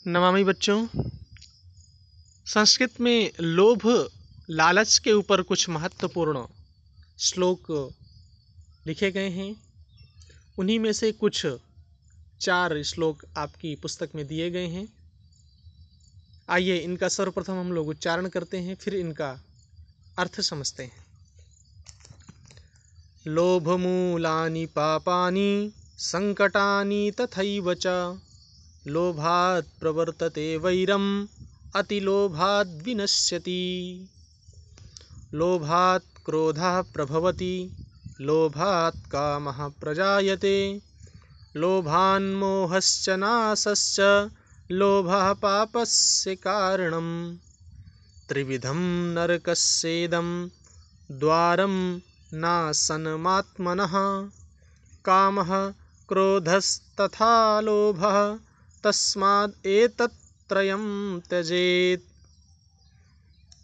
नमामि बच्चों। संस्कृत में लोभ लालच के ऊपर कुछ महत्वपूर्ण श्लोक लिखे गए हैं। उन्हीं में से कुछ 4 श्लोक आपकी पुस्तक में दिए गए हैं। आइए इनका सर्वप्रथम हम लोग उच्चारण करते हैं, फिर इनका अर्थ समझते हैं। लोभमूलानि पापानि संकटानि तथैव च लोभात् प्रवर्तते वैरम् अतिलोभाद् विनश्यति। लोभात् क्रोधः प्रभवति लोभात् कामः प्रजायते लोभान्मोहश्च नाशश्च लोभः पापस्य कारणम्। त्रिविधं नरकस्येदं द्वारं नाशनमात्मनः कामः क्रोधस्तथा लोभः तस्माद् एतत्त्रयं त्यजेत्।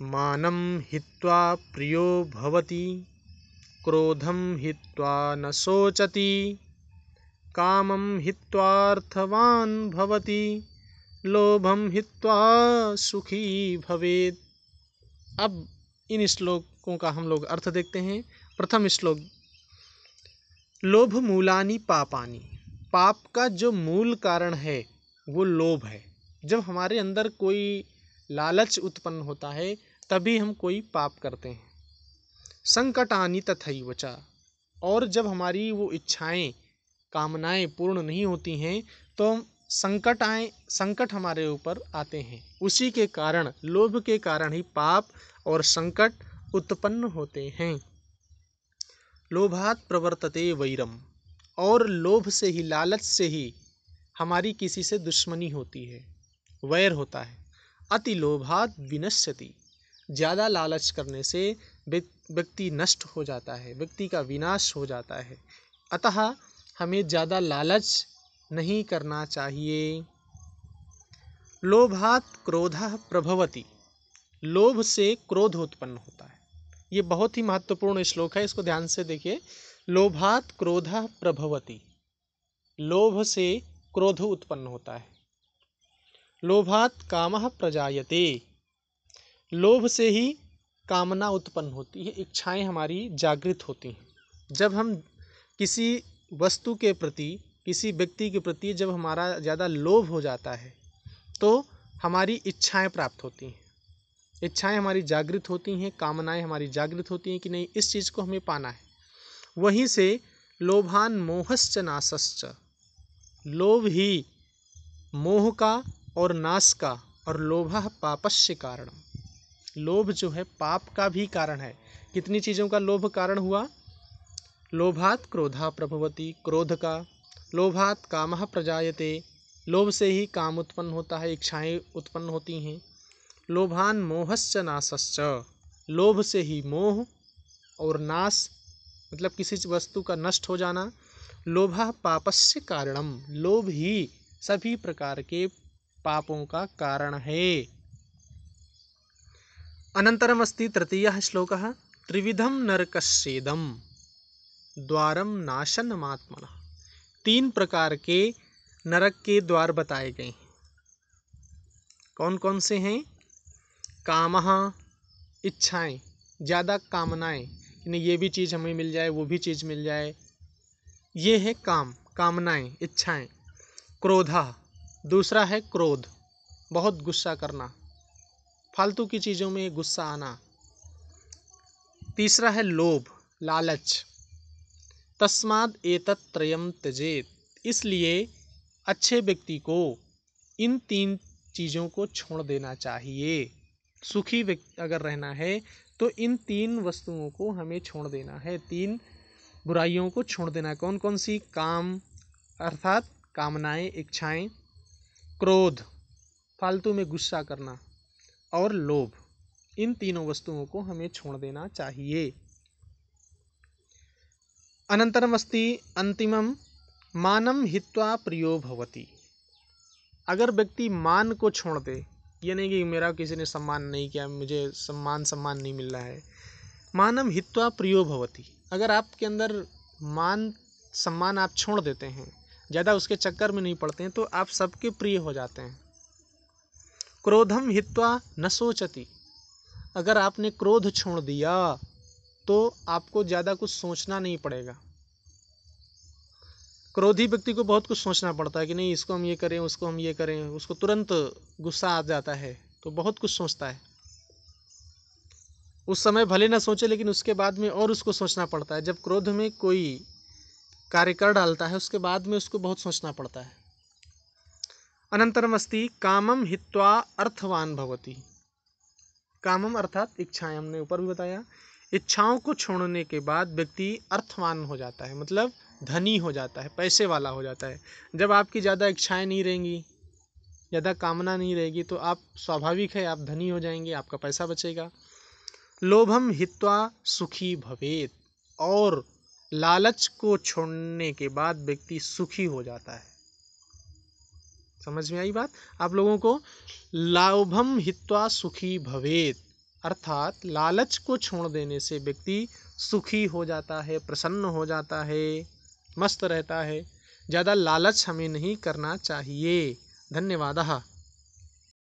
मानं हित्वा प्रियो भवति क्रोधं हित्वा न शोचति कामं हित्वार्थवान् भवति लोभं हित्वा सुखी भवेत्। अब इन श्लोकों का हम लोग अर्थ देखते हैं। प्रथम श्लोक, लोभ मूलानि पापानि। पाप का जो मूल कारण है वो लोभ है। जब हमारे अंदर कोई लालच उत्पन्न होता है तभी हम कोई पाप करते हैं। संकटानि तथैव च, और जब हमारी वो इच्छाएं कामनाएं पूर्ण नहीं होती हैं तो संकट हमारे ऊपर आते हैं। उसी के कारण, लोभ के कारण ही पाप और संकट उत्पन्न होते हैं। लोभात् प्रवर्तते वैरम, और लोभ से ही, लालच से ही हमारी किसी से दुश्मनी होती है, वैर होता है। अति लोभात् विनश्यति, ज़्यादा लालच करने से व्यक्ति नष्ट हो जाता है, व्यक्ति का विनाश हो जाता है। अतः हमें ज़्यादा लालच नहीं करना चाहिए। लोभात् क्रोधः प्रभवति, लोभ से क्रोध उत्पन्न होता है। ये बहुत ही महत्वपूर्ण श्लोक है, इसको ध्यान से देखिए। लोभात् क्रोधः प्रभवति, लोभ से क्रोध उत्पन्न होता है। लोभात् कामः प्रजायते, लोभ से ही कामना उत्पन्न होती है, इच्छाएं हमारी जागृत होती हैं। जब हम किसी वस्तु के प्रति, किसी व्यक्ति के प्रति जब हमारा ज़्यादा लोभ हो जाता है तो हमारी इच्छाएं प्राप्त होती हैं, इच्छाएं हमारी जागृत होती हैं, कामनाएं हमारी जागृत होती हैं कि नहीं, इस चीज़ को हमें पाना है। वहीं से लोभान मोहश्च नाशश्च, लोभ ही मोह का और नाश का, और लोभः पापस्य कारण, लोभ जो है पाप का भी कारण है। कितनी चीज़ों का लोभ कारण हुआ? लोभात् क्रोधः प्रभवति, क्रोध का। लोभात् कामः प्रजायते, लोभ से ही काम उत्पन्न होता है, इच्छाएं उत्पन्न होती हैं। लोभान मोहश्च नाशश्च, लोभ से ही मोह और नाश, मतलब किसी वस्तु का नष्ट हो जाना। लोभः पापस्य कारणम, लोभ ही सभी प्रकार के पापों का कारण है। अनंतरम अस्ति तृतीयः श्लोकः, त्रिविधं नरकस्येदं द्वारम नाशनमात्मनः। 3 प्रकार के नरक के द्वार बताए गए हैं। कौन कौन से हैं? कामः, इच्छाएं, ज़्यादा कामनाएं, यानी ये भी चीज़ हमें मिल जाए, वो भी चीज़ मिल जाए, ये है काम, कामनाएं, इच्छाएं। क्रोधः, दूसरा है क्रोध, बहुत गुस्सा करना, फालतू की चीज़ों में गुस्सा आना। तीसरा है लोभ, लालच। तस्माद् एतत्त्रयं त्यजेत्, इसलिए अच्छे व्यक्ति को इन 3 चीज़ों को छोड़ देना चाहिए। सुखी व्यक्ति अगर रहना है तो इन 3 वस्तुओं को हमें छोड़ देना है, 3 बुराइयों को छोड़ देना है। कौन कौन सी? काम अर्थात कामनाएं, इच्छाएं, क्रोध फालतू में गुस्सा करना, और लोभ, इन तीनों वस्तुओं को हमें छोड़ देना चाहिए। अनंतरम अस्ति अंतिमम, मानम हित्वा प्रियो भवति। अगर व्यक्ति मान को छोड़ दे, ये नहीं कि मेरा किसी ने सम्मान नहीं किया, मुझे सम्मान नहीं मिल रहा है। मानम हित्वा प्रियो भवति, अगर आपके अंदर मान सम्मान आप छोड़ देते हैं, ज़्यादा उसके चक्कर में नहीं पड़ते हैं, तो आप सबके प्रिय हो जाते हैं। क्रोधम हित्वा न सोचति, अगर आपने क्रोध छोड़ दिया तो आपको ज़्यादा कुछ सोचना नहीं पड़ेगा। क्रोधी व्यक्ति को बहुत कुछ सोचना पड़ता है कि नहीं इसको हम ये करें, उसको हम ये करें, उसको तुरंत गुस्सा आ जाता है, तो बहुत कुछ सोचता है। उस समय भले ना सोचे, लेकिन उसके बाद में और उसको सोचना पड़ता है। जब क्रोध में कोई कार्य कर डालता है उसके बाद में उसको बहुत सोचना पड़ता है। अनंतरम अस्ति कामम हित्वा अर्थवान भवति। कामम अर्थात इच्छाएं, हमने ऊपर भी बताया। इच्छाओं को छोड़ने के बाद व्यक्ति अर्थवान हो जाता है, मतलब धनी हो जाता है, पैसे वाला हो जाता है। जब आपकी ज़्यादा इच्छाएं नहीं रहेंगी, ज़्यादा कामना नहीं रहेगी, तो आप स्वाभाविक है आप धनी हो जाएंगे, आपका पैसा बचेगा। लोभम हित्वा सुखी भवेत, और लालच को छोड़ने के बाद व्यक्ति सुखी हो जाता है। समझ में आई बात आप लोगों को? लोभम हित्वा सुखी भवेत अर्थात लालच को छोड़ देने से व्यक्ति सुखी हो जाता है, प्रसन्न हो जाता है, मस्त रहता है। ज़्यादा लालच हमें नहीं करना चाहिए। धन्यवाद।